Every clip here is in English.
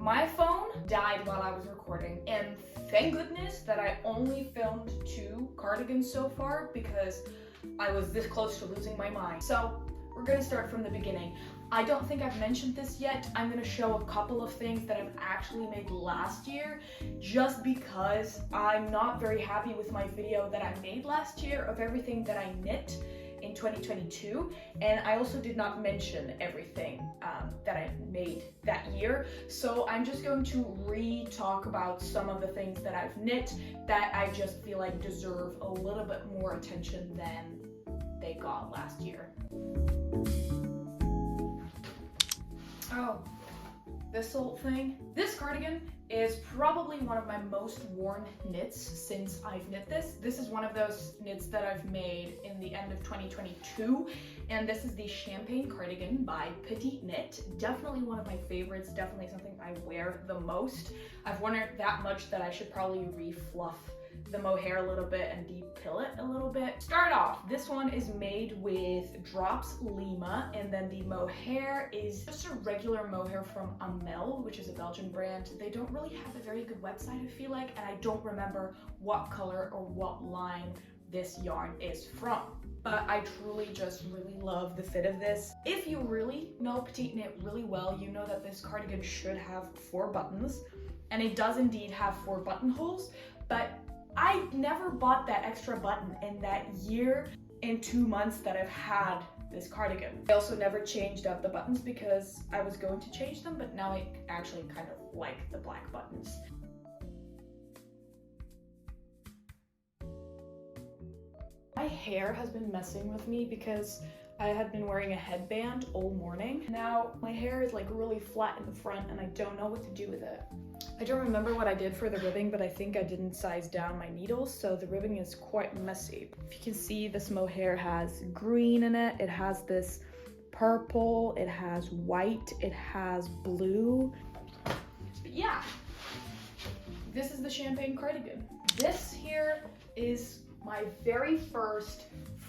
My phone died while I was recording, and thank goodness that I only filmed 2 cardigans so far because I was this close to losing my mind. So we're gonna start from the beginning. I don't think I've mentioned this yet. I'm gonna show a couple of things that I've actually made last year just because I'm not very happy with my video that I made last year of everything that I knit in 2022, and I also did not mention everything that I made that year. So I'm just going to re-talk about some of the things that I've knit that I just feel like deserve a little bit more attention than they got last year. Oh, this little thing. This cardigan is probably one of my most worn knits since I've knit this. This is one of those knits that I've made in the end of 2022, and this is the Champagne cardigan by Petite Knit. Definitely one of my favorites, definitely something I wear the most. I've worn it that much that I should probably re-fluff the mohair a little bit and de-pill it a little bit. Start off, this one is made with Drops Lima, and then the mohair is just a regular mohair from Amel, which is a Belgian brand. They don't really have a very good website, I feel like, and I don't remember what color or what line this yarn is from. But I truly just really love the fit of this. If you really know Petite Knit really well, you know that this cardigan should have 4 buttons, and it does indeed have 4 buttonholes, but I never bought that extra button in that year and 2 months that I've had this cardigan. I also never changed out the buttons because I was going to change them, but now I actually kind of like the black buttons. My hair has been messing with me because I had been wearing a headband all morning. Now my hair is like really flat in the front and I don't know what to do with it. I don't remember what I did for the ribbing, but I think I didn't size down my needles, so the ribbing is quite messy. If you can see, this mohair has green in it, it has this purple, it has white, it has blue. But yeah, this is the Champagne cardigan. This here is my very first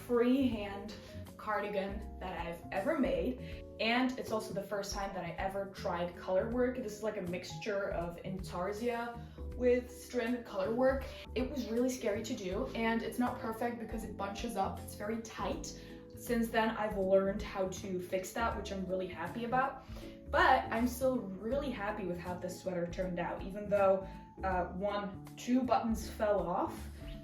freehand cardigan that I've ever made, and it's also the first time that I ever tried color work. This is like a mixture of intarsia with stranded color work. It was really scary to do, and it's not perfect because it bunches up, it's very tight. Since then I've learned how to fix that, which I'm really happy about, but I'm still really happy with how this sweater turned out, even though 2 buttons fell off.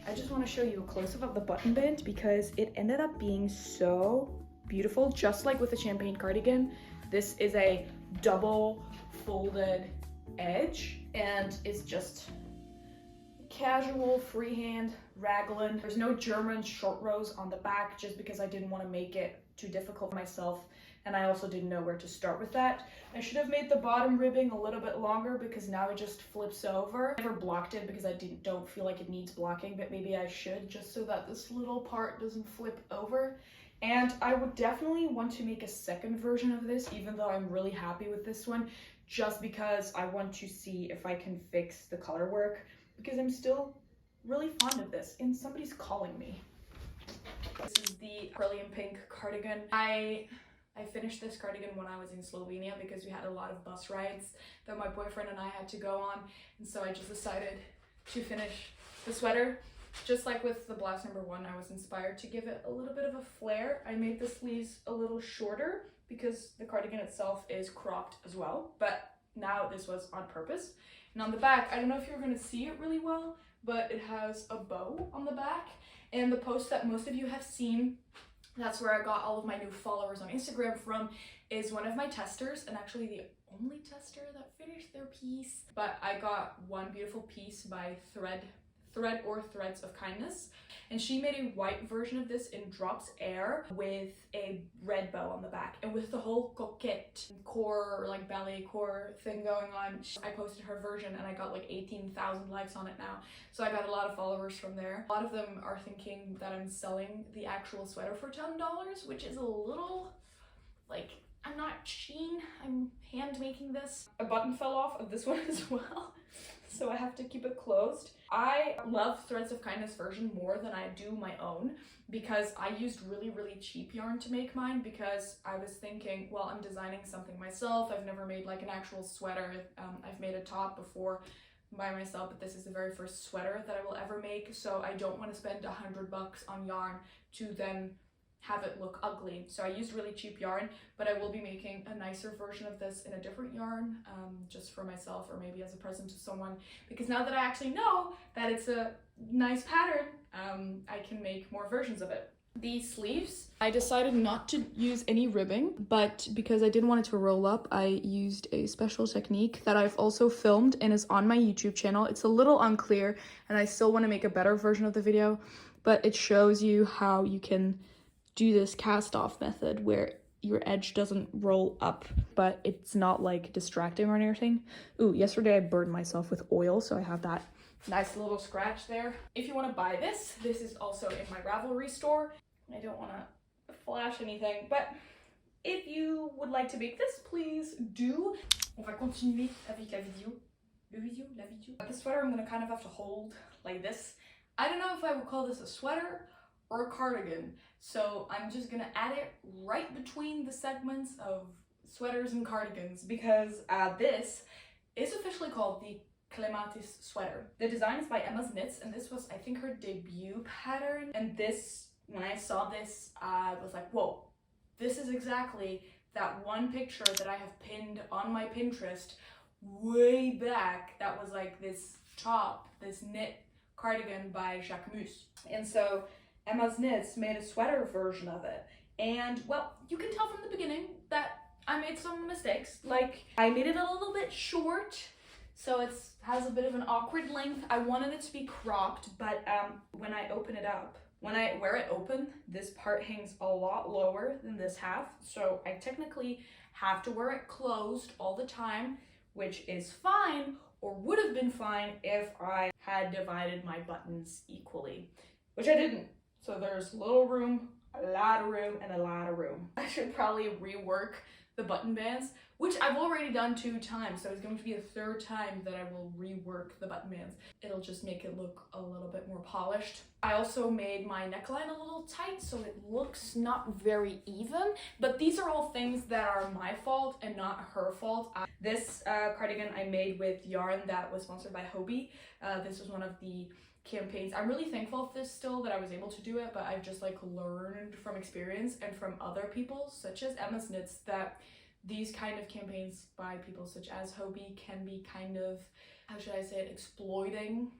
I just want to show you a close-up of the button band because it ended up being so beautiful. Just like with the Champagne cardigan, this is a double folded edge and it's just casual freehand raglan. There's no German short rows on the back just because I didn't want to make it too difficult for myself, and I also didn't know where to start with that. I should have made the bottom ribbing a little bit longer because now it just flips over. I never blocked it because I don't feel like it needs blocking, but maybe I should, just so that this little part doesn't flip over. And I would definitely want to make a second version of this, even though I'm really happy with this one, just because I want to see if I can fix the color work, because I'm still really fond of this, and somebody's calling me. This is the Brilliant Pink cardigan. I finished this cardigan when I was in Slovenia because we had a lot of bus rides that my boyfriend and I had to go on, and so I just decided to finish the sweater. Just like with the blouse number 1, I was inspired to give it a little bit of a flare. I made the sleeves a little shorter because the cardigan itself is cropped as well, but now this was on purpose. And on the back, I don't know if you're going to see it really well, but it has a bow on the back, and the post that most of you have seen, that's where I got all of my new followers on Instagram from, is one of my testers, and actually the only tester that finished their piece. But I got one beautiful piece by Thread or Threads of Kindness, and she made a white version of this in Drops Air with a red bow on the back, and with the whole coquette core, like ballet core thing going on. I posted her version and I got like 18,000 likes on it now, so I got a lot of followers from there. A lot of them are thinking that I'm selling the actual sweater for $10, which is a little like, I'm not Shein, I'm hand making this. A button fell off of this one as well. so I have to keep it closed. I love Threads of Kindness version more than I do my own because I used really cheap yarn to make mine because I was thinking, well, I'm designing something myself. I've never made like an actual sweater. I've made a top before by myself, but this is the very first sweater that I will ever make, so I don't want to spend $100 on yarn to then have it look ugly. So I used really cheap yarn, but I will be making a nicer version of this in a different yarn, just for myself or maybe as a present to someone, because now that I actually know that it's a nice pattern, I can make more versions of it. These sleeves, I decided not to use any ribbing, but because I didn't want it to roll up, I used a special technique that I've also filmed and is on my YouTube channel. It's a little unclear and I still want to make a better version of the video, but it shows you how you can do this cast off method where your edge doesn't roll up, but it's not like distracting or anything. Ooh, yesterday I burned myself with oil, so I have that nice little scratch there. If you want to buy this is also in my Ravelry store. I don't want to flash anything, but if you would like to make this, please do. On va continuer avec la vidéo. La vidéo. The sweater I'm going to kind of have to hold like this. I don't know if I would call this a sweater or a cardigan, so I'm just gonna add it right between the segments of sweaters and cardigans because this is officially called the Clematis sweater. The design is by Emma's Knits, and this was, I think, her debut pattern. And this, when I saw this, I was like, whoa, this is exactly that one picture that I have pinned on my Pinterest way back. That was like this top, this knit cardigan by Jacquemus. And so Emma's Knits made a sweater version of it. And well, you can tell from the beginning that I made some mistakes. Like, I made it a little bit short, so it has a bit of an awkward length. I wanted it to be cropped, but when I open it up, when I wear it open, this part hangs a lot lower than this half. So I technically have to wear it closed all the time, which is fine, or would have been fine if I had divided my buttons equally, which I didn't. So there's little room, a lot of room, and a lot of room. I should probably rework the button bands, which I've already done 2 times, so it's going to be the 3rd time that I will rework the button bands. It'll just make it look a little bit more polished. I also made my neckline a little tight, so it looks not very even, but these are all things that are my fault and not her fault. This cardigan I made with yarn that was sponsored by Hobie. This was one of the campaigns. I'm really thankful for this still, that I was able to do it, but I've just like learned from experience and from other people such as Emma's Knits that these kind of campaigns by people such as Hobie can be kind of, how should I say it, exploiting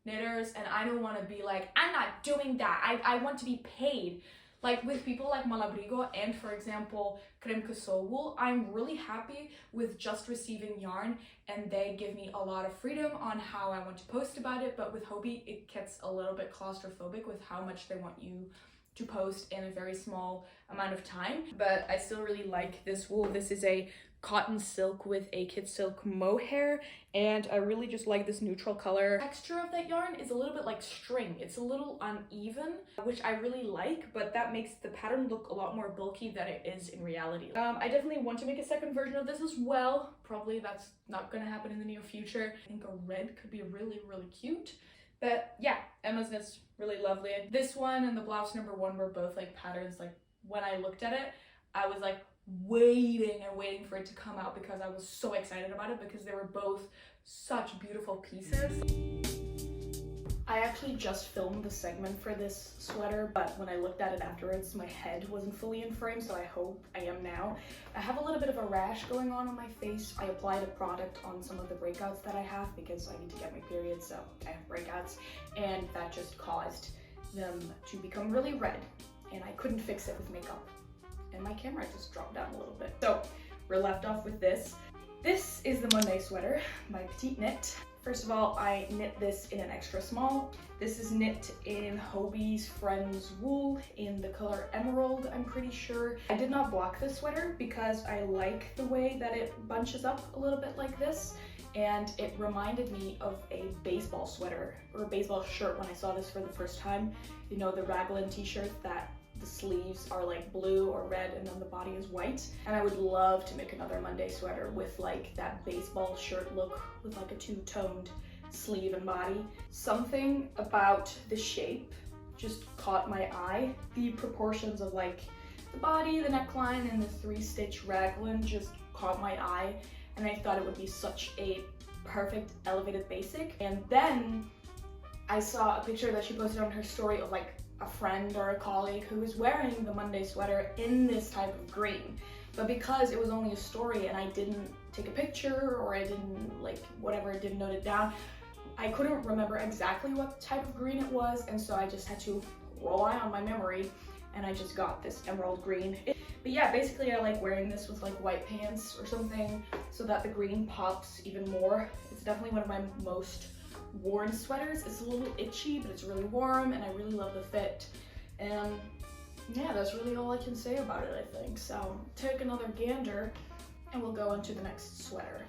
knitters, and I don't want to be like, I'm not doing that, I want to be paid. Like with people like Malabrigo and, for example, Creme Soul Wool, I'm really happy with just receiving yarn and they give me a lot of freedom on how I want to post about it. But with Hobie, it gets a little bit claustrophobic with how much they want you to post in a very small amount of time. But I still really like this wool. This is a cotton silk with a kid silk mohair, and I really just like this neutral color. The texture of that yarn is a little bit like string. It's a little uneven, which I really like, but that makes the pattern look a lot more bulky than it is in reality. I definitely want to make a second version of this as well. Probably that's not gonna happen in the near future. I think a red could be really cute. But yeah, Emma's Knits, really lovely. This one and the Blouse #1 were both like patterns, like when I looked at it, I was like waiting for it to come out because I was so excited about it because they were both such beautiful pieces. I actually just filmed the segment for this sweater, but when I looked at it afterwards, my head wasn't fully in frame, so I hope I am now. I have a little bit of a rash going on my face. I applied a product on some of the breakouts that I have because I need to get my period, so I have breakouts, and that just caused them to become really red, and I couldn't fix it with makeup. And my camera just dropped down a little bit. So we're left off with this. This is the Monday sweater by Petite Knit. First of all, I knit this in an extra small. This is knit in Hobie's Friends wool in the color Emerald, I'm pretty sure. I did not block this sweater because I like the way that it bunches up a little bit like this. And it reminded me of a baseball sweater or a baseball shirt when I saw this for the first time. You know, the raglan t-shirt that the sleeves are like blue or red and then the body is white. And I would love to make another Monday sweater with like that baseball shirt look with like a two-toned sleeve and body. Something about the shape just caught my eye. The proportions of like the body, the neckline, and the 3-stitch raglan just caught my eye, and I thought it would be such a perfect elevated basic. And then I saw a picture that she posted on her story of like a friend or a colleague who was wearing the Monday sweater in this type of green. But because it was only a story and I didn't take a picture, or I didn't like whatever, didn't note it down, I couldn't remember exactly what type of green it was, and so I just had to rely on my memory, and I just got this emerald green. But yeah, basically I like wearing this with like white pants or something so that the green pops even more. It's definitely one of my most worn sweaters. It's a little itchy, but it's really warm, and I really love the fit. And yeah, that's really all I can say about it, I think. So take another gander and we'll go into the next sweater.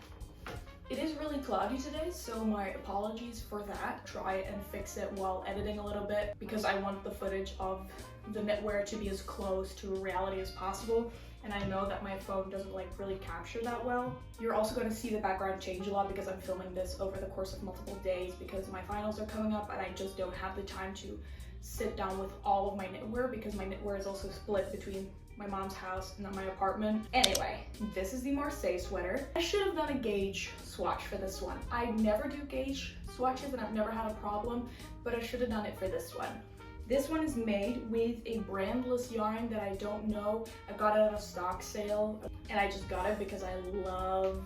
It is really cloudy today, so my apologies for that. Try and fix it while editing a little bit because I want the footage of the knitwear to be as close to reality as possible, and I know that my phone doesn't like really capture that well. You're also going to see the background change a lot because I'm filming this over the course of multiple days because my finals are coming up and I just don't have the time to sit down with all of my knitwear because my knitwear is also split between my mom's house and then my apartment. Anyway, this is the Muspace sweater. I should have done a gauge swatch for this one. I never do gauge swatches and I've never had a problem, but I should have done it for this one. This one is made with a brandless yarn that I don't know. I got it at a stock sale and I just got it because I love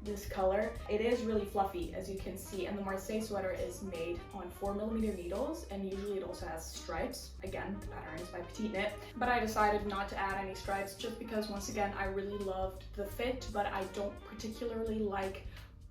this color. It is really fluffy, as you can see, and the Muspace sweater is made on 4mm needles, and usually it also has stripes. Again, the pattern is by Petite Knit, but I decided not to add any stripes just because, once again, I really loved the fit, but I don't particularly like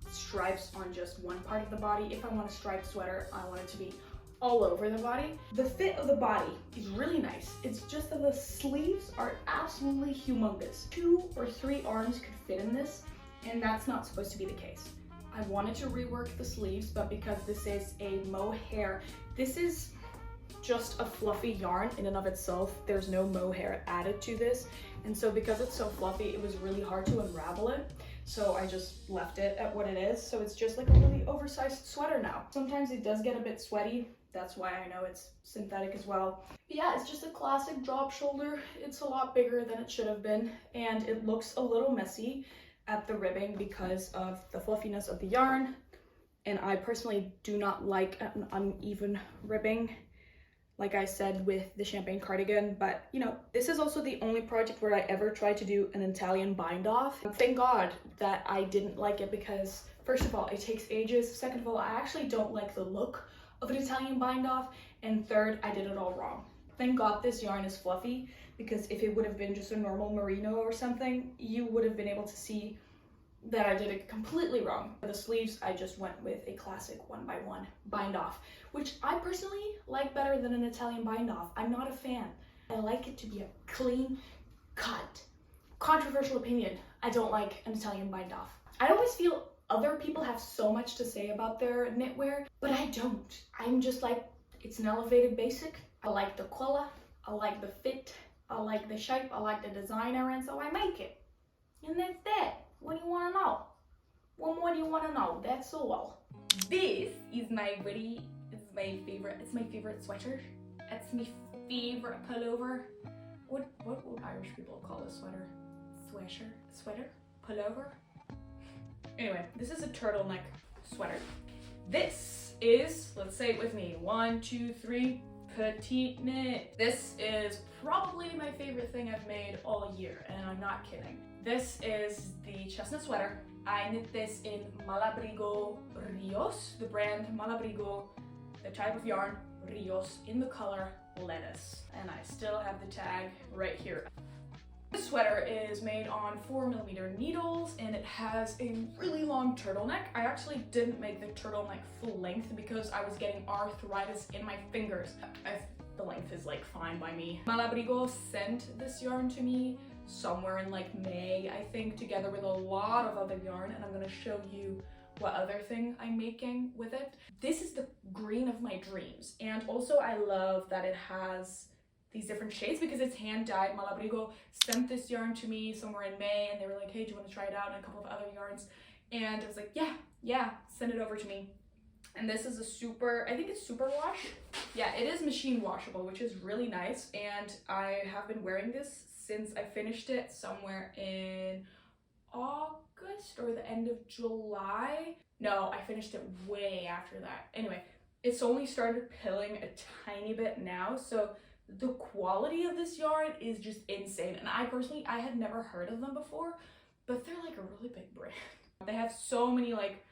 stripes on just one part of the body. If I want a striped sweater, I want it to be all over the body. The fit of the body is really nice. It's just that the sleeves are absolutely humongous. 2 or 3 arms could fit in this, and that's not supposed to be the case. I wanted to rework the sleeves, but because this is a mohair, this is just a fluffy yarn in and of itself. There's no mohair added to this, and so because it's so fluffy, it was really hard to unravel it. So I just left it at what it is. So it's just like a really oversized sweater now. Sometimes it does get a bit sweaty. That's why I know it's synthetic as well. But yeah, it's just a classic drop shoulder. It's a lot bigger than it should have been, and it looks a little messy at the ribbing because of the fluffiness of the yarn, and I personally do not like an uneven ribbing, like I said with the champagne cardigan. But you know, this is also the only project where I ever tried to do an Italian bind off. Thank God that I didn't like it because, first of all, it takes ages. Second of all, I actually don't like the look of an Italian bind off, and third, I did it all wrong. Thank God this yarn is fluffy, because if it would have been just a normal merino or something, you would have been able to see that I did it completely wrong. For the sleeves, I just went with a classic 1x1 bind off, which I personally like better than an Italian bind off. I'm not a fan. I like it to be a clean cut. Controversial opinion, I don't like an Italian bind off. I always feel other people have so much to say about their knitwear, but I don't. I'm just like, it's an elevated basic. I like the color, I like the fit, I like the shape, I like the designer, and so I make it. And that's that. What do you want to know? What more do you want to know? That's all. This is my favorite sweater. It's my favorite pullover. What would Irish people call a sweater? Sweater? Pullover? Anyway, this is a turtleneck sweater. This is, let's say it with me, 1, 2, 3, Petite Knit. This is probably my favorite thing I've made all year, and I'm not kidding. This is the Chestnut sweater. I knit this in Malabrigo Rios, the brand Malabrigo, the type of yarn Rios, in the color lettuce. And I still have the tag right here. This sweater is made on 4mm needles, and it has a really long turtleneck. I actually didn't make the turtleneck full length because I was getting arthritis in my fingers. The length is like fine by me. Malabrigo sent this yarn to me somewhere in like May, I think, together with a lot of other yarn, and I'm gonna show you what other thing I'm making with it. This is the green of my dreams, and also I love that it has these different shades because it's hand dyed. Malabrigo sent this yarn to me somewhere in May, and they were like, hey, do you want to try it out, and a couple of other yarns. And I was like, yeah, send it over to me. And this is a super, I think it's super wash. Yeah, it is machine washable, which is really nice. And I have been wearing this since I finished it somewhere in August or the end of July. No, I finished it way after that. Anyway, it's only started pilling a tiny bit now. So the quality of this yarn is just insane. And I had never heard of them before, but they're like a really big brand. They have so many like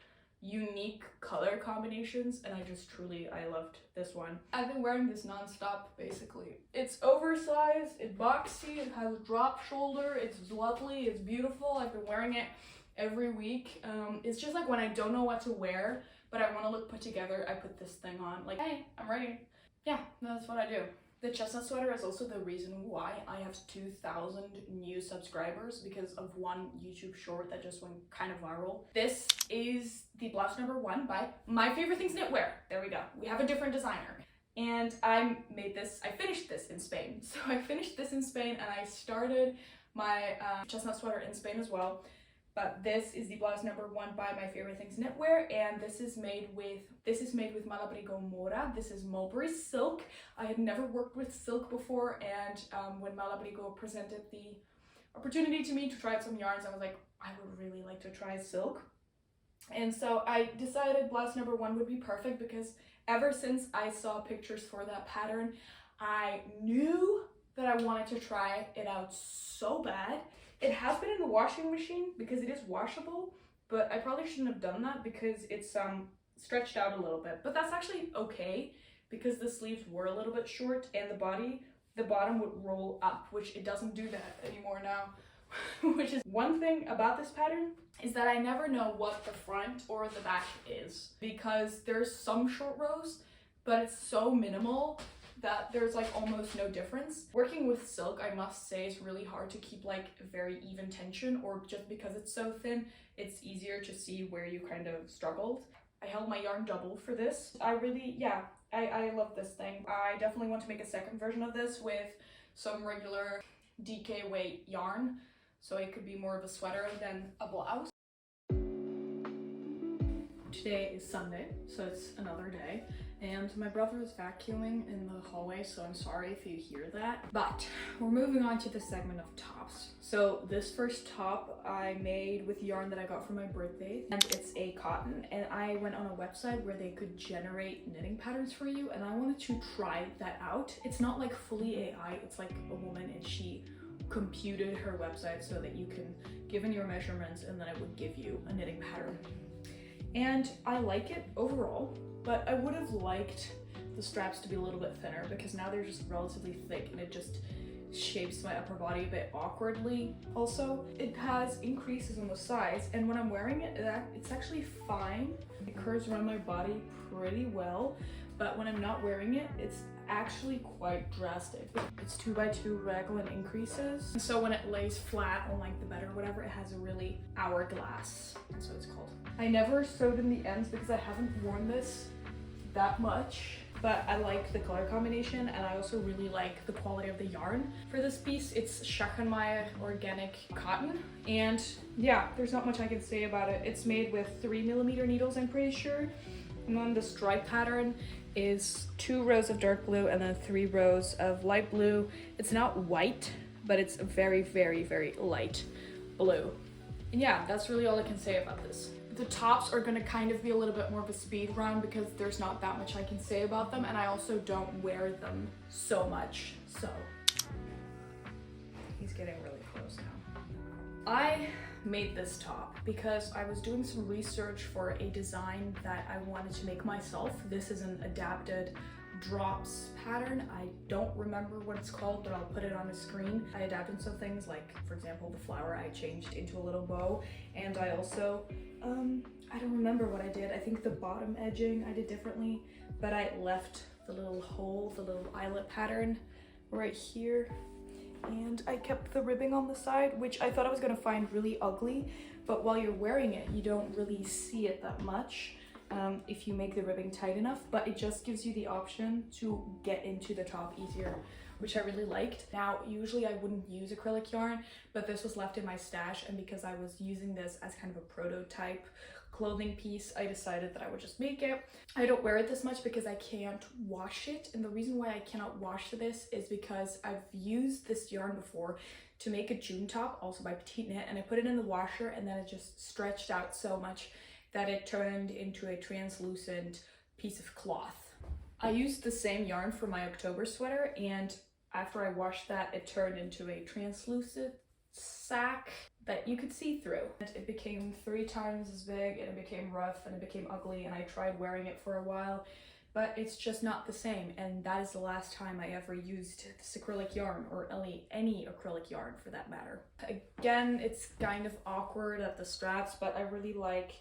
unique color combinations, and I loved this one. I've been wearing this non-stop basically. It's oversized, it's boxy, it has a drop shoulder, it's lovely, it's beautiful. I've been wearing it every week. It's just like when I don't know what to wear but I want to look put together, I put this thing on like, hey, I'm ready. Yeah, that's what I do. The chestnut sweater is also the reason why I have 2,000 new subscribers, because of one YouTube short that just went kind of viral. This is the blouse number 1 by My Favorite Things Knitwear. There we go. We have a different designer. And I finished this in Spain. So I finished this in Spain, and I started my chestnut sweater in Spain as well. But this is the blouse number 1 by My Favorite Things Knitwear, and this is made with Malabrigo Mora. This is mulberry silk. I had never worked with silk before, and when Malabrigo presented the opportunity to me to try out some yarns, I was like, I would really like to try silk. And so I decided blouse number 1 would be perfect, because ever since I saw pictures for that pattern, I knew that I wanted to try it out so bad. It has been in the washing machine because it is washable, but I probably shouldn't have done that because it's stretched out a little bit. But that's actually okay, because the sleeves were a little bit short, and the bottom would roll up, which it doesn't do that anymore now. Which is one thing about this pattern, is that I never know what the front or the back is, because there's some short rows, but it's so minimal that there's like almost no difference. Working with silk, I must say, is really hard to keep like very even tension, or just because it's so thin, it's easier to see where you kind of struggled. I held my yarn double for this. I love this thing. I definitely want to make a second version of this with some regular DK weight yarn, so it could be more of a sweater than a blouse. Today is Sunday, so it's another day, and my brother is vacuuming in the hallway, so I'm sorry if you hear that. But we're moving on to the segment of tops. So this first top I made with yarn that I got for my birthday, and it's a cotton, and I went on a website where they could generate knitting patterns for you, and I wanted to try that out. It's not like fully AI, it's like a woman, and she computed her website so that you can give in your measurements, and then it would give you a knitting pattern. And I like it overall, but I would have liked the straps to be a little bit thinner, because now they're just relatively thick and it just shapes my upper body a bit awkwardly. Also, it has increases on the sides, and when I'm wearing it, it's actually fine. It curves around my body pretty well, but when I'm not wearing it, it's actually quite drastic. It's 2x2 raglan increases, and so when it lays flat on like the bed or whatever, it has a really hourglass, that's what it's called. I never sewed in the ends because I haven't worn this that much, but I like the color combination, and I also really like the quality of the yarn for this piece. It's Schachenmeier organic cotton, and yeah, there's not much I can say about it. It's made with 3mm needles, I'm pretty sure, and then the stripe pattern is 2 rows of dark blue and then 3 rows of light blue. It's not white, but it's very, very, very light blue. And yeah, that's really all I can say about this. The tops are gonna kind of be a little bit more of a speed run, because there's not that much I can say about them, and I also don't wear them so much, so. He's getting really close now. I made this top because I was doing some research for a design that I wanted to make myself. This is an adapted drops pattern. I don't remember what it's called, but I'll put it on the screen. I adapted some things, like for example the flower I changed into a little bow, and I also I don't remember what I did. I think the bottom edging I did differently, but I left the little hole, the little eyelet pattern right here, and I kept the ribbing on the side, which I thought I was gonna find really ugly, but while you're wearing it, you don't really see it that much if you make the ribbing tight enough, but it just gives you the option to get into the top easier which I really liked. Now, usually I wouldn't use acrylic yarn, but this was left in my stash, and because I was using this as kind of a prototype clothing piece, I decided that I would just make it. I don't wear it this much because I can't wash it, and the reason why I cannot wash this is because I've used this yarn before to make a June top, also by Petite Knit, and I put it in the washer and then it just stretched out so much that it turned into a translucent piece of cloth. I used the same yarn for my October sweater, and after I washed that, it turned into a translucent sack that you could see through. It became 3 times as big, and it became rough, and it became ugly, and I tried wearing it for a while, but it's just not the same, and that is the last time I ever used this acrylic yarn, or any acrylic yarn for that matter. Again, it's kind of awkward at the straps, but I really like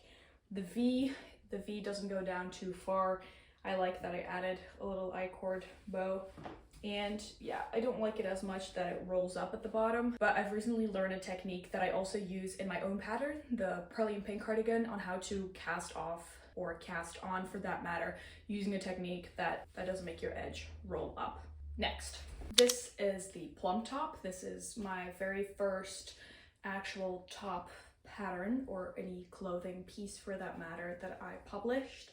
the V. The V doesn't go down too far. I like that I added a little I-cord bow. And yeah, I don't like it as much that it rolls up at the bottom, but I've recently learned a technique that I also use in my own pattern, the Pearly and Pink cardigan, on how to cast off, or cast on for that matter, using a technique that doesn't make your edge roll up. Next, this is the Plump top. This is my very first actual top pattern, or any clothing piece for that matter, that I published.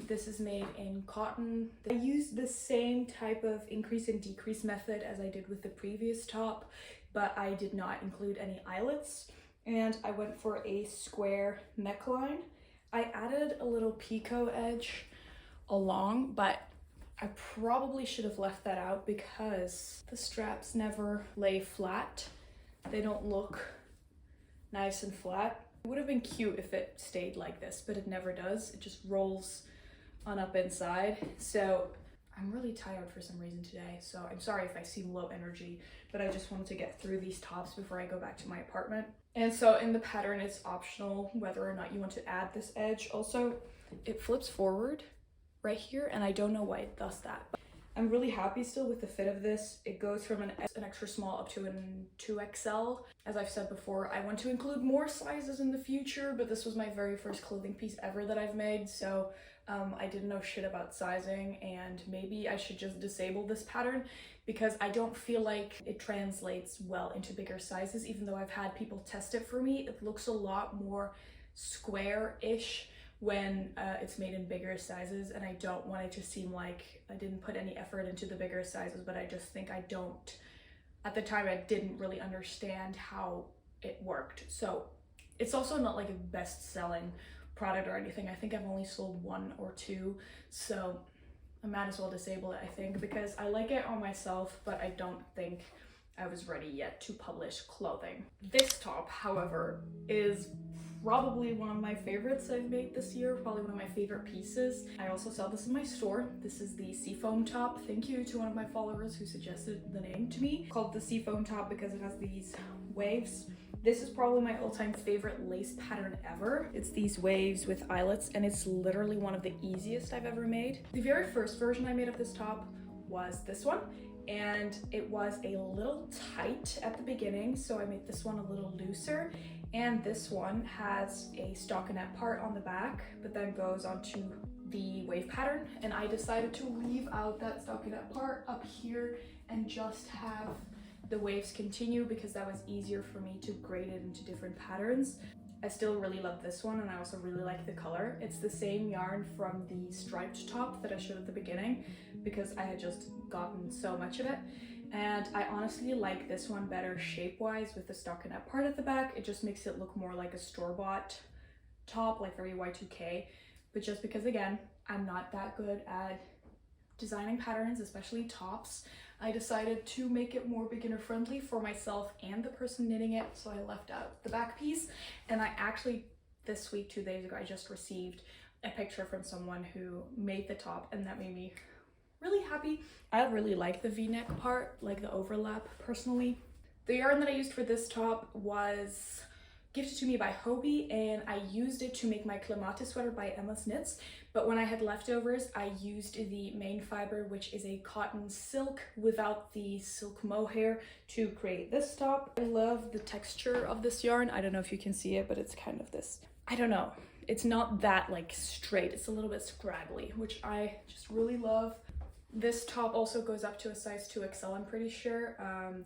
This is made in cotton. I used the same type of increase and decrease method as I did with the previous top, but I did not include any eyelets, and I went for a square neckline. I added a little picot edge along, but I probably should have left that out because the straps never lay flat. They don't look nice and flat. It would have been cute if it stayed like this, but it never does. It just rolls on up inside. So I'm really tired for some reason today, so I'm sorry if I seem low energy, but I just wanted to get through these tops before I go back to my apartment. And so in the pattern, it's optional whether or not you want to add this edge. Also, it flips forward right here, and I don't know why it does that. But I'm really happy still with the fit of this. It goes from an extra small up to an 2XL. As I've said before, I want to include more sizes in the future, but this was my very first clothing piece ever that I've made, so I didn't know shit about sizing, and maybe I should just disable this pattern because I don't feel like it translates well into bigger sizes. Even though I've had people test it for me, it looks a lot more square-ish when it's made in bigger sizes, and I don't want it to seem like I didn't put any effort into the bigger sizes, but I just think I don't. At the time, I didn't really understand how it worked. So it's also not like a best-selling product or anything. I think I've only sold 1 or 2, so I might as well disable it, I think, because I like it on myself, but I don't think I was ready yet to publish clothing. This top, however, is probably one of my favorites I've made this year, probably one of my favorite pieces. I also sell this in my store. This is the Seafoam top. Thank you to one of my followers who suggested the name to me. Called the Seafoam top because it has these waves. This is probably my all-time favorite lace pattern ever. It's these waves with eyelets, and it's literally one of the easiest I've ever made. The very first version I made of this top was this one, and it was a little tight at the beginning, so I made this one a little looser. And this one has a stockinette part on the back, but then goes onto the wave pattern, and I decided to leave out that stockinette part up here and just have the waves continue because that was easier for me to grade it into different patterns. I still really love this one, and I also really like the color. It's the same yarn from the striped top that I showed at the beginning because I had just gotten so much of it. And I honestly like this one better shape-wise with the stockinette part at the back. It just makes it look more like a store-bought top, like very Y2K. But just because, again, I'm not that good at designing patterns, especially tops, I decided to make it more beginner-friendly for myself and the person knitting it, so I left out the back piece. And I actually, this week, 2 days ago, I just received a picture from someone who made the top, and that made me really happy. I really like the V-neck part, like the overlap personally. The yarn that I used for this top was gifted to me by Hobie, and I used it to make my Clematis sweater by Emma's Knits. But when I had leftovers, I used the main fiber, which is a cotton silk without the silk mohair, to create this top. I love the texture of this yarn. I don't know if you can see it, but it's kind of this, I don't know. It's not that like straight, it's a little bit scraggly, which I just really love. This top also goes up to a size 2XL, I'm pretty sure.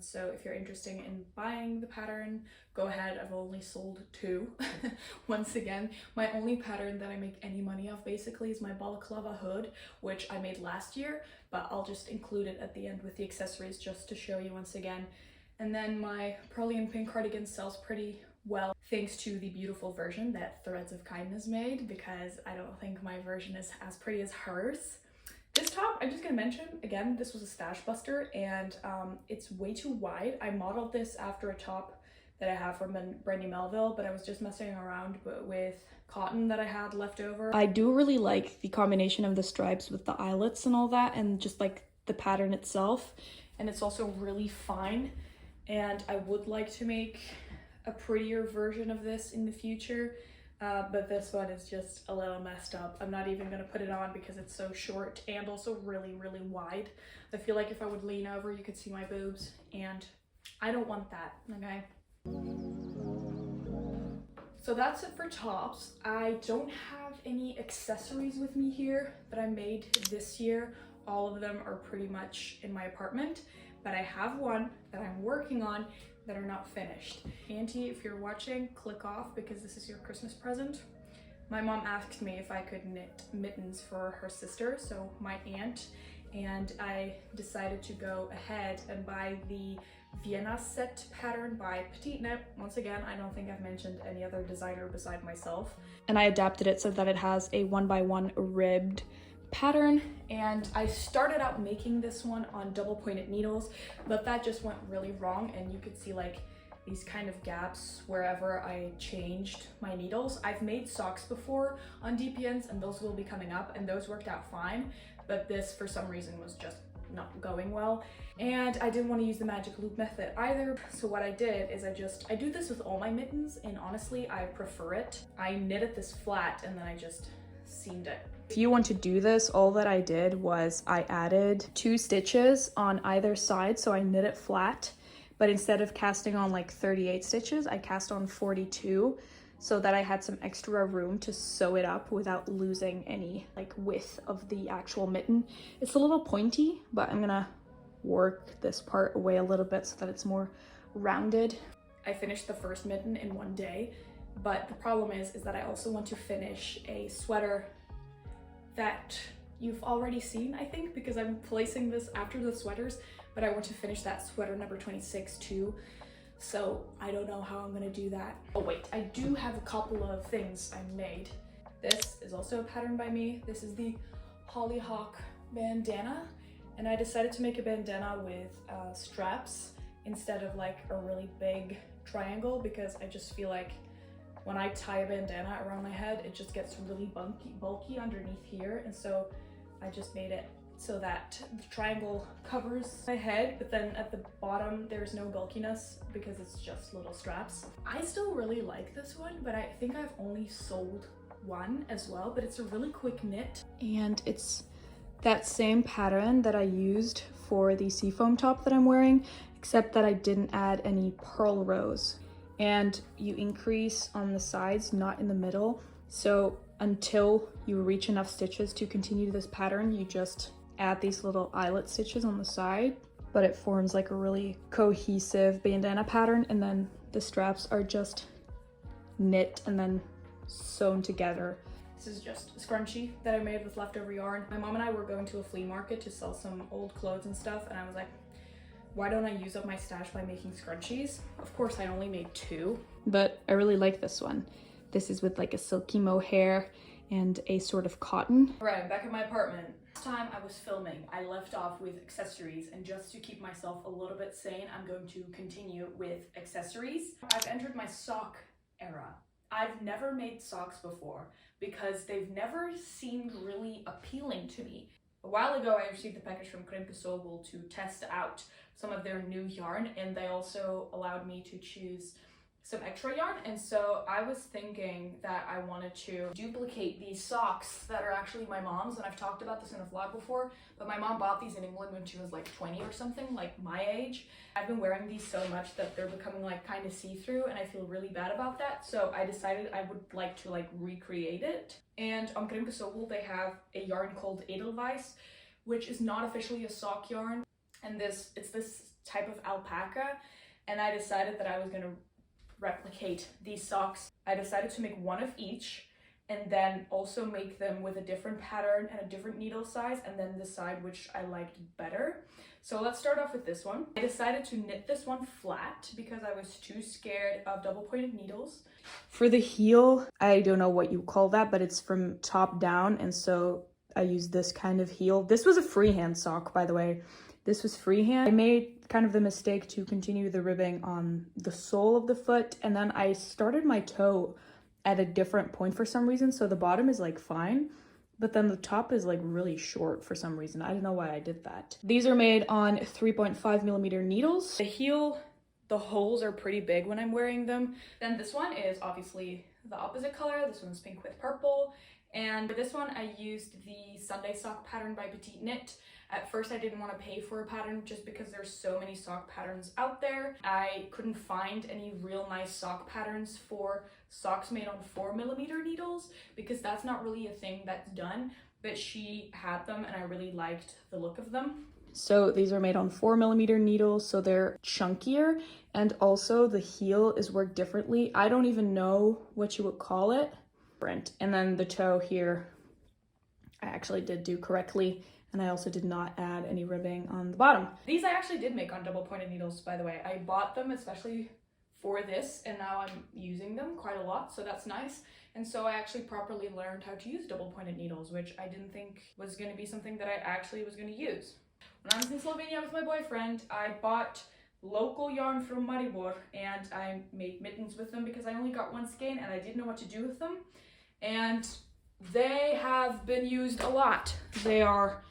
So if you're interested in buying the pattern, go ahead. I've only sold 2. Once again, my only pattern that I make any money off basically is my Balaclava hood, which I made last year, but I'll just include it at the end with the accessories just to show you once again. And then my pearly and pink cardigan sells pretty well thanks to the beautiful version that Threads of Kindness made, because I don't think my version is as pretty as hers. This top, I'm just gonna mention, again, this was a stash buster, and it's way too wide. I modeled this after a top that I have from Brandy Melville, but I was just messing around with cotton that I had left over. I do really like the combination of the stripes with the eyelets and all that, and just like the pattern itself. And it's also really fine, and I would like to make a prettier version of this in the future. But this one is just a little messed up. I'm not even gonna put it on because it's so short and also really, really wide. I feel like if I would lean over, you could see my boobs, and I don't want that, okay? So that's it for tops. I don't have any accessories with me here that I made this year. All of them are pretty much in my apartment, but I have one that I'm working on that are not finished. Auntie, if you're watching, click off because this is your Christmas present. My mom asked me if I could knit mittens for her sister, so my aunt, and I decided to go ahead and buy the Vienna set pattern by Petite Knit. Once again, I don't think I've mentioned any other designer beside myself. And I adapted it so that it has a 1x1 ribbed pattern, and I started out making this one on double pointed needles, but that just went really wrong, and you could see like these kind of gaps wherever I changed my needles. I've made socks before on DPNs, and those will be coming up, and those worked out fine, but this for some reason was just not going well, and I didn't want to use the magic loop method either. So what I did is I do this with all my mittens, and honestly I prefer it. I knitted this flat and then I just seamed it. If you want to do this, all that I did was I added 2 stitches on either side, so I knit it flat, but instead of casting on like 38 stitches, I cast on 42, so that I had some extra room to sew it up without losing any like width of the actual mitten. It's a little pointy, but I'm gonna work this part away a little bit so that it's more rounded. I finished the first mitten in one day, but the problem is that I also want to finish a sweater that you've already seen, I think, because I'm placing this after the sweaters, but I want to finish that sweater number 26 too. So I don't know how I'm gonna do that. Oh wait, I do have a couple of things I made. This is also a pattern by me. This is the Hollyhock bandana, and I decided to make a bandana with straps instead of like a really big triangle, because I just feel like when I tie a bandana around my head, it just gets really bulky underneath here, and so I just made it so that the triangle covers my head, but then at the bottom there's no bulkiness because it's just little straps. I still really like this one, but I think I've only sold one as well, but it's a really quick knit, and it's that same pattern that I used for the Seafoam top that I'm wearing, except that I didn't add any purl rows. And you increase on the sides, not in the middle. So until you reach enough stitches to continue this pattern, you just add these little eyelet stitches on the side, but it forms like a really cohesive bandana pattern, and then the straps are just knit and then sewn together. This is just a scrunchie that I made with leftover yarn. My mom and I were going to a flea market to sell some old clothes and stuff, and I was like, why don't I use up my stash by making scrunchies? Of course, I only made 2, but I really like this one. This is with like a silky mohair and a sort of cotton. All right, I'm back at my apartment. Last time I was filming, I left off with accessories, and just to keep myself a little bit sane, I'm going to continue with accessories. I've entered my sock era. I've never made socks before because they've never seemed really appealing to me. A while ago, I received a package from to test out some of their new yarn, and they also allowed me to choose some extra yarn, and so I was thinking that I wanted to duplicate these socks that are actually my mom's, and I've talked about this in a vlog before, but my mom bought these in England when she was like 20 or something, like my age. I've been wearing these so much that they're becoming like kind of see-through, and I feel really bad about that, so I decided I would like to like recreate it. And on Krimpe they have a yarn called Edelweiss, which is not officially a sock yarn. And it's this type of alpaca. And I decided that I was gonna replicate these socks. I decided to make one of each and then also make them with a different pattern and a different needle size, and then decide which I liked better. So let's start off with this one. I decided to knit this one flat because I was too scared of double pointed needles. For the heel, I don't know what you call that, but it's from top down, and so I used this kind of heel. This was a freehand sock, by the way. This was freehand. I made kind of the mistake to continue the ribbing on the sole of the foot, and then I started my toe at a different point for some reason, so the bottom is like fine, but then the top is like really short for some reason. I don't know why I did that. These are made on 3.5mm needles. The heel, the holes are pretty big when I'm wearing them. Then this one is obviously the opposite color. This one's pink with purple. And for this one, I used the Sunday sock pattern by Petite Knit. At first, I didn't want to pay for a pattern just because there's so many sock patterns out there. I couldn't find any real nice sock patterns for socks made on 4mm needles because that's not really a thing that's done, but she had them and I really liked the look of them. So these are made on 4mm needles, so they're chunkier, and also the heel is worked differently. I don't even know what you would call it. And then the toe here, I actually did do correctly. And I also did not add any ribbing on the bottom. These I actually did make on double pointed needles, by the way. I bought them especially for this, and now I'm using them quite a lot, so that's nice. And so I actually properly learned how to use double pointed needles, which I didn't think was going to be something that I actually was going to use. When I was in Slovenia with my boyfriend, I bought local yarn from Maribor, and I made mittens with them because I only got one skein and I didn't know what to do with them. And they have been used a lot. They are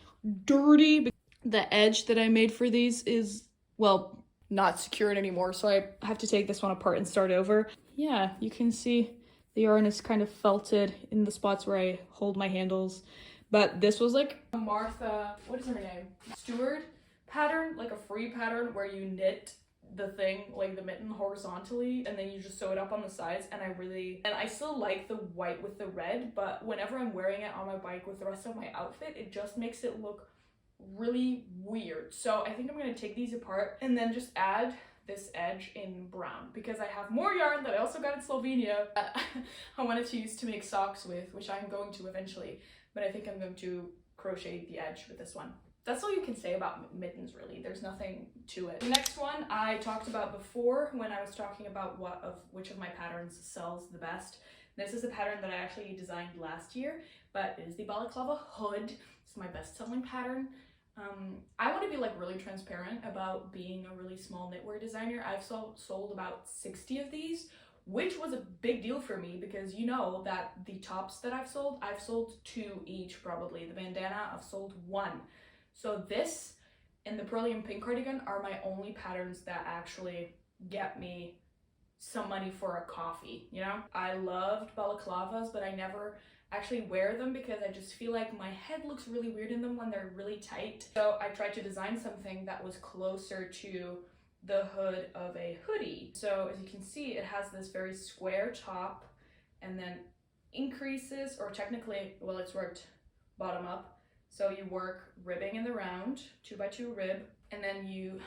dirty. The edge that I made for these is, well, not secured anymore, so I have to take this one apart and start over. Yeah, you can see the yarn is kind of felted in the spots where I hold my handles, but this was like a Martha, what is her name? Stewart pattern, like a free pattern where you knit the thing, like the mitten horizontally, and then you just sew it up on the sides. And I still like the white with the red, but whenever I'm wearing it on my bike with the rest of my outfit, it just makes it look really weird. So I think I'm going to take these apart and then just add this edge in brown because I have more yarn that I also got in Slovenia that I wanted to use to make socks with, which I'm going to eventually, but I think I'm going to crochet the edge with this one. That's all you can say about mittens, really. There's nothing to it. The next one I talked about before when I was talking about which of my patterns sells the best. This is a pattern that I actually designed last year, but it is the Balaclava hood. It's my best-selling pattern. I want to be like really transparent about being a really small knitwear designer. I've sold about 60 of these, which was a big deal for me because you know that the tops that I've sold 2 each probably. The bandana, I've sold 1. So this and the Pearlium Pink cardigan are my only patterns that actually get me some money for a coffee, you know? I loved balaclavas, but I never actually wear them because I just feel like my head looks really weird in them when they're really tight. So I tried to design something that was closer to the hood of a hoodie. So as you can see, it has this very square top and then increases, or technically, well, it's worked bottom up. So you work ribbing in the round, 2x2 rib, and then you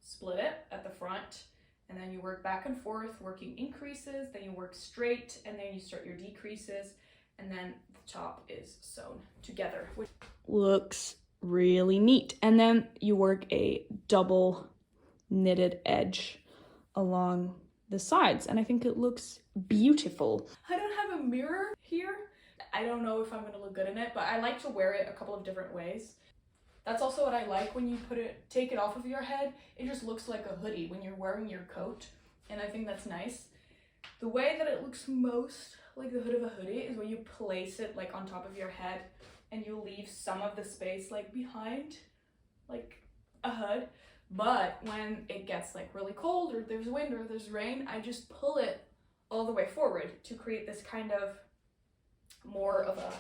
split it at the front, and then you work back and forth, working increases, then you work straight, and then you start your decreases, and then the top is sewn together, which looks really neat. And then you work a double knitted edge along the sides, and I think it looks beautiful. I don't have a mirror here. I don't know if I'm gonna look good in it, but I like to wear it a couple of different ways. That's also what I like when you take it off of your head. It just looks like a hoodie when you're wearing your coat, and I think that's nice. The way that it looks most like the hood of a hoodie is when you place it like on top of your head and you leave some of the space like behind like a hood. But when it gets like really cold or there's wind or there's rain, I just pull it all the way forward to create this kind of more of a,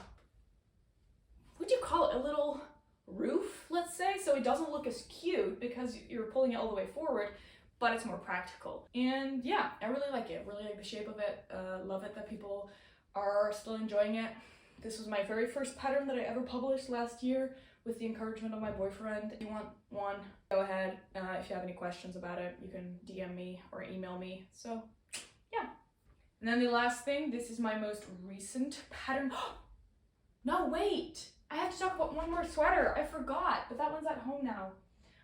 what do you call it, a little roof, let's say, so it doesn't look as cute because you're pulling it all the way forward, but it's more practical. And yeah, I really like it, really like the shape of it. Love it that people are still enjoying it. This was my very first pattern that I ever published last year with the encouragement of my boyfriend. If you want one, go ahead. If you have any questions about it, you can DM me or email me. So yeah. And then the last thing, this is my most recent pattern. No, wait. I have to talk about one more sweater. I forgot, but that one's at home now.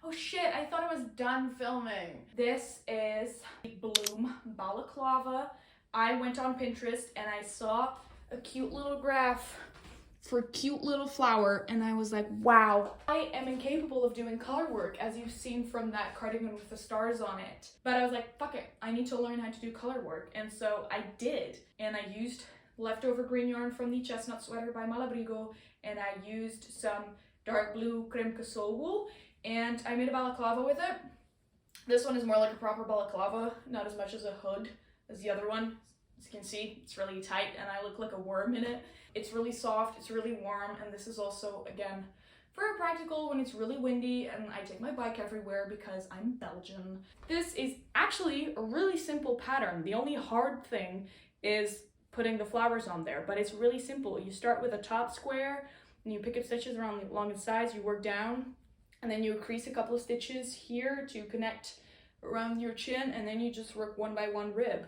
Oh shit, I thought I was done filming. This is the Bloom Balaclava. I went on Pinterest and I saw a cute little graph for a cute little flower, and I was like, wow, I am incapable of doing color work, as you've seen from that cardigan with the stars on it. But I was like, fuck it, I need to learn how to do color work. And so I did, and I used leftover green yarn from the Chestnut sweater by Malabrigo, and I used some dark blue creme casole wool, and I made a balaclava with it. This one is more like a proper balaclava, not as much as a hood as the other one. As you can see, it's really tight and I look like a worm in it. It's really soft, it's really warm, and this is also, again, very practical when it's really windy and I take my bike everywhere because I'm Belgian. This is actually a really simple pattern. The only hard thing is putting the flowers on there, but it's really simple. You start with a top square and you pick up stitches along the sides, you work down, and then you increase a couple of stitches here to connect around your chin, and then you just work one by one rib.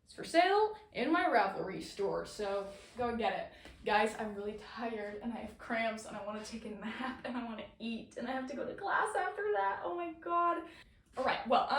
It's for sale in my Ravelry store, so go and get it. Guys, I'm really tired and I have cramps and I want to take a nap and I want to eat and I have to go to class after that. Oh my god. All right, well,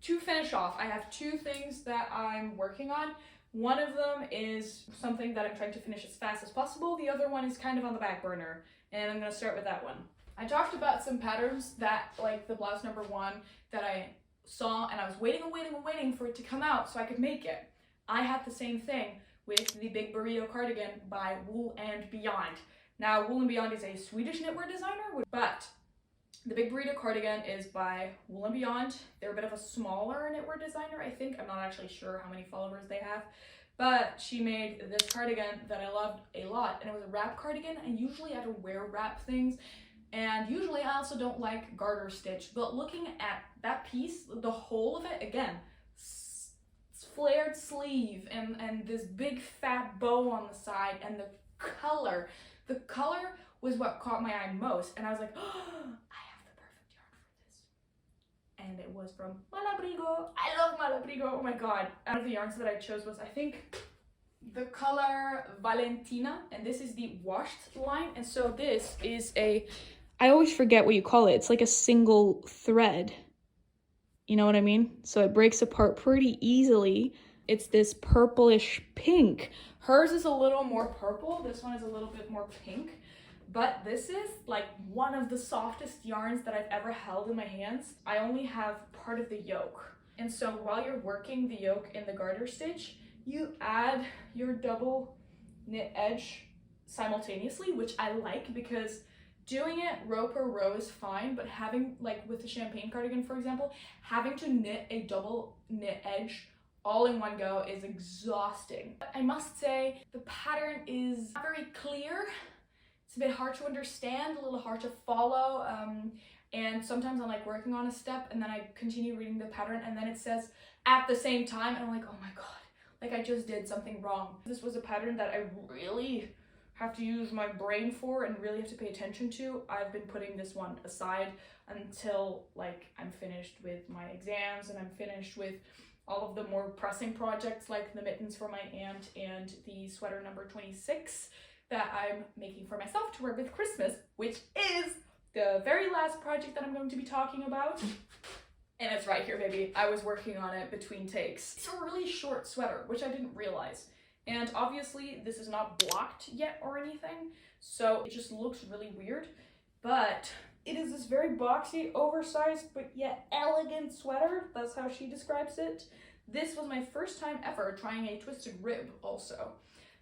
to finish off, I have two things that I'm working on. One of them is something that I'm trying to finish as fast as possible. The other one is kind of on the back burner, and I'm going to start with that one. I talked about some patterns that, like the blouse number 1, that I saw and I was waiting for it to come out so I could make it. I had the same thing with the big burrito cardigan by Wool and Beyond. Now, Wool and Beyond is a Swedish knitwear designer, but the big burrito cardigan is by Wool and Beyond. They're a bit of a smaller knitwear designer, I think. I'm not actually sure how many followers they have, but she made this cardigan that I loved a lot, and it was a wrap cardigan, and usually I don't wear wrap things, and usually I also don't like garter stitch, but looking at that piece, the whole of it, again, flared sleeve and this big fat bow on the side, and the color was what caught my eye most, and I was like, oh, I have the perfect yarn for this. And it was from Malabrigo. I love Malabrigo, oh my god. One of the yarns that I chose was, I think, the color Valentina, and this is the washed line. And so this is I always forget what you call it. It's like a single thread. You know what I mean? So it breaks apart pretty easily. It's this purplish pink. Hers is a little more purple. This one is a little bit more pink. But this is like one of the softest yarns that I've ever held in my hands. I only have part of the yoke. And so while you're working the yoke in the garter stitch, you add your double knit edge simultaneously, which I like because doing it row per row is fine, but having, like with the champagne cardigan, for example, having to knit a double knit edge all in one go is exhausting. But I must say, the pattern is not very clear. It's a bit hard to understand, a little hard to follow, and sometimes I'm like working on a step and then I continue reading the pattern and then it says at the same time, and I'm like, oh my god, like I just did something wrong. This was a pattern that I really have to use my brain for and really have to pay attention to. I've been putting this one aside until like I'm finished with my exams and I'm finished with all of the more pressing projects like the mittens for my aunt and the sweater number 26 that I'm making for myself to wear with Christmas, which is the very last project that I'm going to be talking about. And it's right here, baby. I was working on it between takes. It's a really short sweater, which I didn't realize. And obviously this is not blocked yet or anything, so it just looks really weird, but it is this very boxy, oversized, but yet elegant sweater. That's how she describes it. This was my first time ever trying a twisted rib also.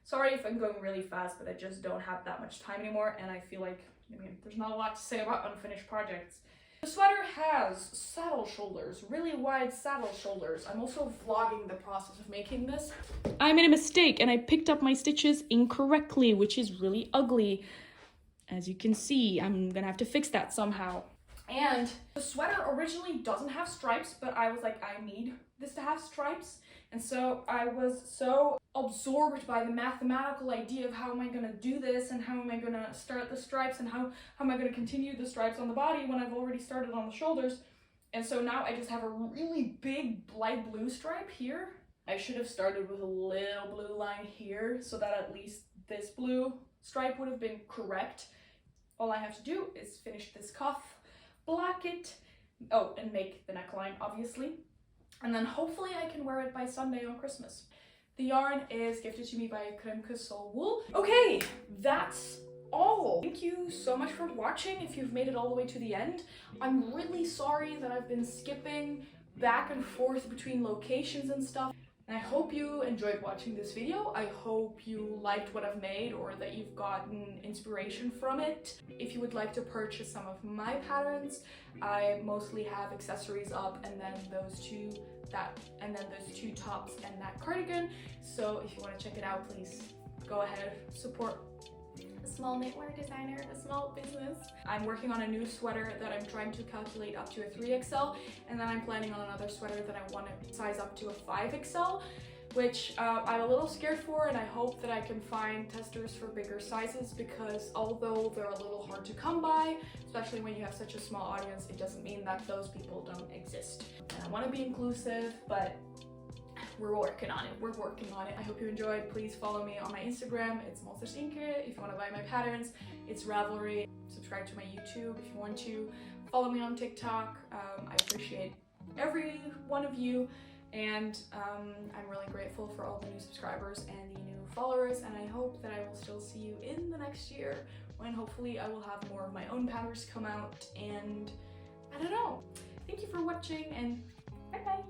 Sorry if I'm going really fast, but I just don't have that much time anymore, and I feel like, I mean, there's not a lot to say about unfinished projects. The sweater has saddle shoulders, really wide saddle shoulders. I'm also vlogging the process of making this. I made a mistake and I picked up my stitches incorrectly, which is really ugly. As you can see, I'm gonna have to fix that somehow. And the sweater originally doesn't have stripes, but I was like, I need this to have stripes. And so I was so absorbed by the mathematical idea of how am I gonna do this and how am I gonna start the stripes and how am I gonna continue the stripes on the body when I've already started on the shoulders. And so now I just have a really big light blue stripe here. I should have started with a little blue line here so that at least this blue stripe would have been correct. All I have to do is finish this cuff, black it, oh, and make the neckline, obviously. And then hopefully I can wear it by Sunday on Christmas. The yarn is gifted to me by Soul Wool. Okay, that's all. Thank you so much for watching if you've made it all the way to the end. I'm really sorry that I've been skipping back and forth between locations and stuff. And I hope you enjoyed watching this video. I hope you liked what I've made or that you've gotten inspiration from it. If you would like to purchase some of my patterns, I mostly have accessories up and then those two tops and that cardigan. So if you want to check it out, please go ahead, support a small knitwear designer, a small business. I'm working on a new sweater that I'm trying to calculate up to a 3XL, and then I'm planning on another sweater that I want to size up to a 5XL, which I'm a little scared for, and I hope that I can find testers for bigger sizes, because although they're a little hard to come by, especially when you have such a small audience, it doesn't mean that those people don't exist. And I want to be inclusive, but we're working on it. We're working on it. I hope you enjoyed. Please follow me on my Instagram. It's monsterstinker. If you want to buy my patterns, it's Ravelry. Subscribe to my YouTube if you want to. Follow me on TikTok. I appreciate every one of you. And I'm really grateful for all the new subscribers and the new followers. And I hope that I will still see you in the next year when hopefully I will have more of my own patterns come out. And I don't know. Thank you for watching and bye bye.